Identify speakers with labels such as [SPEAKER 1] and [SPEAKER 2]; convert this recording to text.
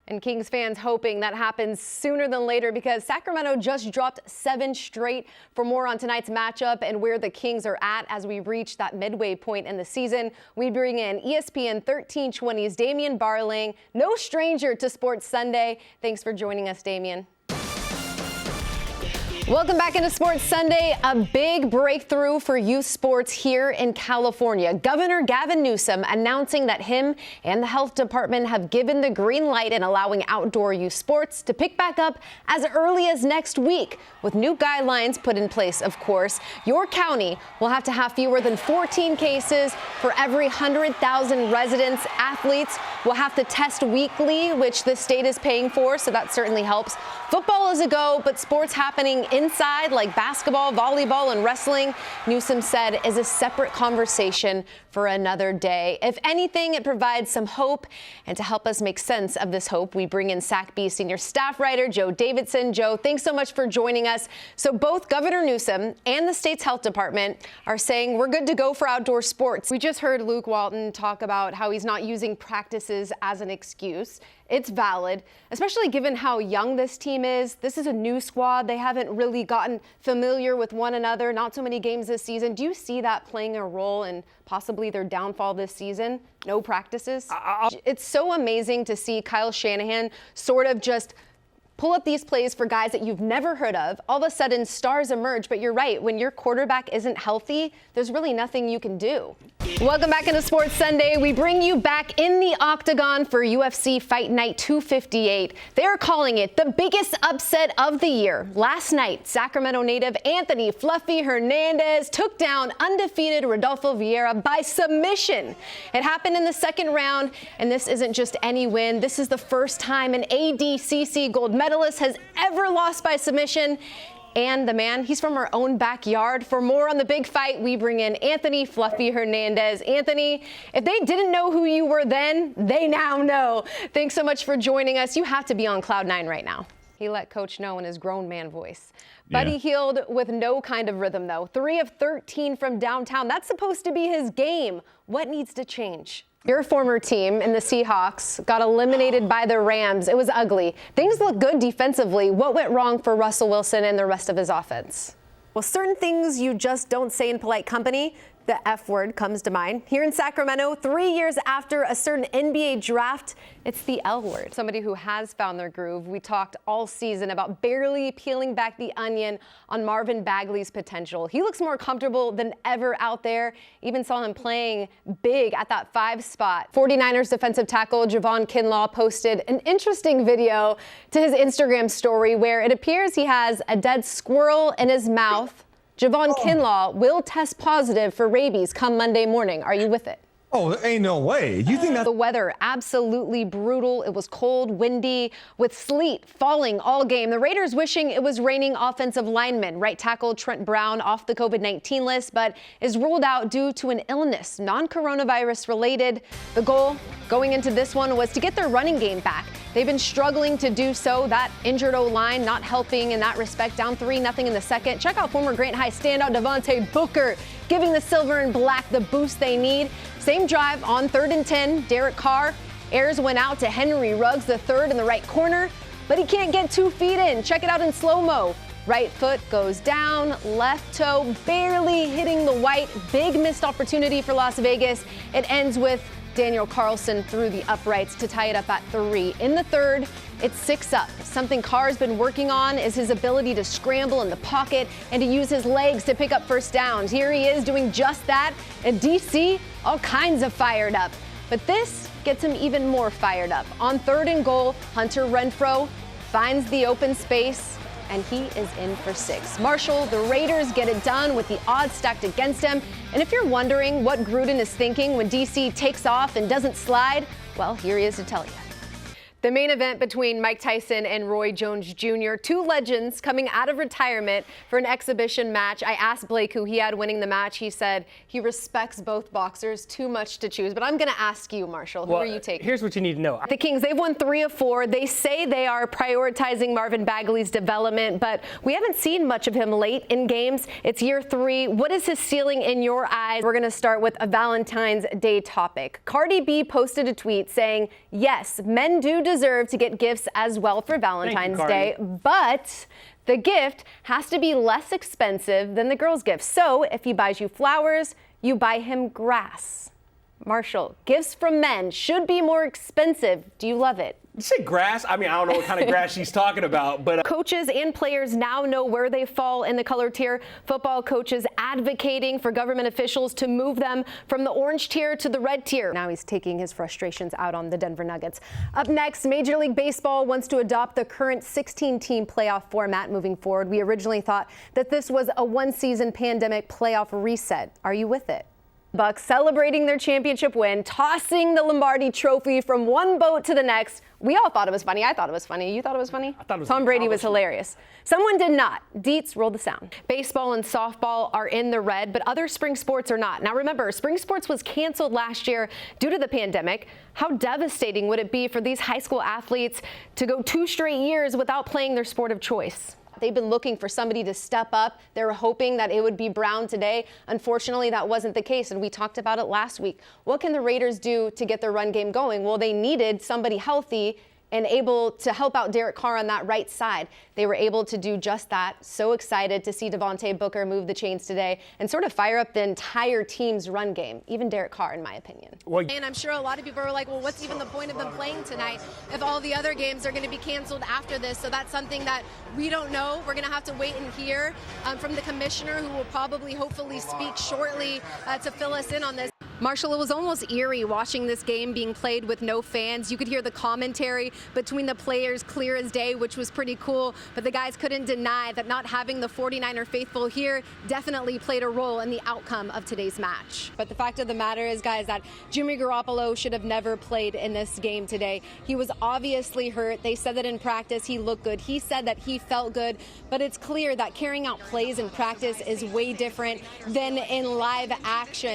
[SPEAKER 1] And Kings fans hoping that happens sooner than later because Sacramento just dropped 7 straight. For more on tonight's matchup and where the Kings are at as we reach that midway point in the season, we bring in ESPN 1320's Damian Barling, no stranger to Sports Sunday. Thanks for joining us, Damian. Welcome back into Sports Sunday. A big breakthrough for youth sports here in California. Governor Gavin Newsom announcing that him and the health department have given the green light in allowing outdoor youth sports to pick back up as early as next week. With new guidelines put in place, of course, your county will have to have fewer than 14 cases for every 100,000 residents. Athletes will have to test weekly, which the state is paying for, so that certainly helps. Football is a go, but sports happening inside like basketball, volleyball, and wrestling, Newsom said, is a separate conversation for another day. If anything, it provides some hope. And to help us make sense of this hope, we bring in SACB senior staff writer Joe Davidson. Joe, thanks so much for joining us. So both Governor Newsom and the state's health department are saying we're good to go for outdoor sports. We just heard Luke Walton talk about how he's not using practices as an excuse. It's valid, especially given how young this team is. This is a new squad. They haven't really gotten familiar with one another. Not so many games this season. Do you see that playing a role in possibly their downfall this season? No practices? It's so amazing to see Kyle Shanahan sort of just pull up these plays for guys that you've never heard of. All of a sudden, stars emerge. But you're right, when your quarterback isn't healthy, there's really nothing you can do. Welcome back into Sports Sunday. We bring you back in the octagon for UFC Fight Night 258. They are calling it the biggest upset of the year. Last night, Sacramento native Anthony Fluffy Hernandez took down undefeated Rodolfo Vieira by submission. It happened in the second round, and this isn't just any win. This is the first time an ADCC gold medalist has ever lost by submission. And the man, he's from our own backyard. For more on the big fight, we bring in Anthony Fluffy Hernandez. Anthony, if they didn't know who you were then, they now know. Thanks so much for joining us. You have to be on cloud 9 right now. He let coach know in his grown man voice. Buddy Hield with no kind of rhythm, though. 3 of 13 from downtown. That's supposed to be his game. What needs to change? Your former team in the Seahawks got eliminated by the Rams. It was ugly. Things look good defensively. What went wrong for Russell Wilson and the rest of his offense? Well, certain things you just don't say in polite company. The F word comes to mind. Here in Sacramento, 3 years after a certain NBA draft, it's the L word. Somebody who has found their groove. We talked all season about barely peeling back the onion on Marvin Bagley's potential. He looks more comfortable than ever out there. Even saw him playing big at that 5 spot. 49ers defensive tackle Javon Kinlaw posted an interesting video to his Instagram story where it appears he has a dead squirrel in his mouth. Javon Kinlaw will test positive for rabies come Monday morning. Are you with it?
[SPEAKER 2] Oh, there ain't no way. You think that
[SPEAKER 1] the weather absolutely brutal. It was cold, windy, with sleet falling all game. The Raiders wishing it was raining offensive linemen. Right tackle Trent Brown off the COVID-19 list, but is ruled out due to an illness, non-coronavirus related. The goal going into this one was to get their running game back. They've been struggling to do so. That injured O-line not helping in that respect. Down 3-0 in the second. Check out former Grant High standout Devontae Booker, giving the silver and black the boost they need. Same drive on 3rd and 10. Derek Carr airs went out to Henry Ruggs, the third in the right corner, but he can't get 2 feet in. Check it out in slow-mo. Right foot goes down, left toe barely hitting the white. Big missed opportunity for Las Vegas. It ends with Daniel Carlson through the uprights to tie it up at 3. In the third, it's 6 up. Something Carr's been working on is his ability to scramble in the pocket and to use his legs to pick up first downs. Here he is doing just that, and DC all kinds of fired up. But this gets him even more fired up. On 3rd and goal, Hunter Renfrow finds the open space, and he is in for 6. Marshall, the Raiders get it done with the odds stacked against him. And if you're wondering what Gruden is thinking when DC takes off and doesn't slide, well, here he is to tell you. The main event between Mike Tyson and Roy Jones Jr., 2 legends coming out of retirement for an exhibition match. I asked Blake who he had winning the match. He said he respects both boxers, too much to choose. But I'm going to ask you, Marshall, who are you taking?
[SPEAKER 3] Here's what you need to know.
[SPEAKER 1] The Kings, they've won 3 of 4. They say they are prioritizing Marvin Bagley's development, but we haven't seen much of him late in games. It's year 3. What is his ceiling in your eyes? We're going to start with a Valentine's Day topic. Cardi B posted a tweet saying, yes, men do deserve to get gifts as well for Valentine's Day, but the gift has to be less expensive than the girl's gift. So if he buys you flowers, you buy him grass. Marshall, gifts from men should be more expensive. Do you love it?
[SPEAKER 3] You say grass? I mean, I don't know what kind of grass she's talking about, but
[SPEAKER 1] coaches and players now know where they fall in the color tier. Football coaches advocating for government officials to move them from the orange tier to the red tier. Now he's taking his frustrations out on the Denver Nuggets. Up next, Major League Baseball wants to adopt the current 16-team playoff format moving forward. We originally thought that this was a one-season pandemic playoff reset. Are you with it? Bucks celebrating their championship win, tossing the Lombardi trophy from one boat to the next. We all thought it was funny. I thought it was funny. You thought it was funny?
[SPEAKER 3] I thought it was
[SPEAKER 1] Tom Brady was hilarious. Someone did not. Dietz, roll the sound. Baseball and softball are in the red, but other spring sports are not. Now remember, spring sports was canceled last year due to the pandemic. How devastating would it be for these high school athletes to go 2 straight years without playing their sport of choice? They've been looking for somebody to step up. They were hoping that it would be Brown today. Unfortunately, that wasn't the case, and we talked about it last week. What can the Raiders do to get their run game going? Well, they needed somebody healthy and able to help out Derek Carr on that right side. They were able to do just that. So excited to see Devontae Booker move the chains today and sort of fire up the entire team's run game, even Derek Carr, in my opinion.
[SPEAKER 4] And I'm sure a lot of people are like, well, what's even the point of them playing tonight if all the other games are going to be canceled after this? So that's something that we don't know. We're going to have to wait and hear from the commissioner, who will probably, hopefully, speak shortly to fill us in on this. Marshall, it was almost eerie watching this game being played with no fans. You could hear the commentary between the players clear as day, which was pretty cool. But the guys couldn't deny that not having the 49er faithful here definitely played a role in the outcome of today's match. But the fact of the matter is, guys, that Jimmy Garoppolo should have never played in this game today. He was obviously hurt. They said that in practice he looked good. He said that he felt good. But it's clear that carrying out plays in practice is way different than in live action.